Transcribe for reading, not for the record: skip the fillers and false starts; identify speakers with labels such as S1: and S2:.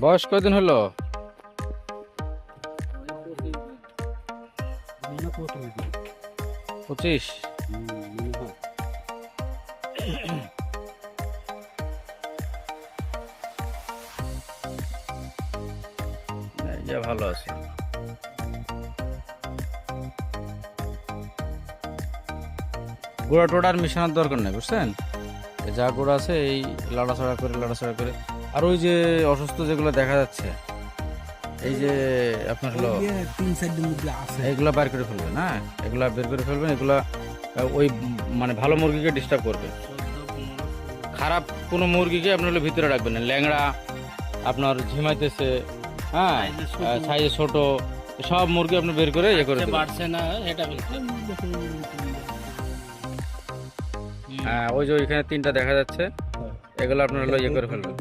S1: বয়স কয়দিন হলো?
S2: মনে কত হইবে?
S1: 25।
S2: মনে হয়।
S1: যা ভালো আছে। গোড়া টোড়ার মিশানোর দরকার নেই, বুঝছেন? এই যা গোড়া আছে এই লাড়াছাড়া করে। আর ওই যে অসুস্থ যেগুলো দেখা যাচ্ছে, এই যে আপনার হলো
S2: ওই যে 3-4 দিন মধ্যে আছে।
S1: এগুলা বের করে ফেলবেন। হ্যাঁ, এগুলা বের করে ফেলবেন। এগুলা ওই মানে ভালো মুরগিকে ডিস্টার্ব করবে। খারাপ কোনো মুরগিকে আপনি হলো ভিতরে রাখবেন না। ল্যাংড়া আপনার ঝিমাইতেছে, হ্যাঁ, সাইজে ছোট, সব মুরগি আপনি বের করে ইয়ে করে দেবেন।
S3: বাড়ছে না এটা বলছে।
S1: হ্যাঁ, ওই যে ওইখানে 3টা দেখা যাচ্ছে, এগুলো আপনার হলো ইয়ে করে ফেলবেন।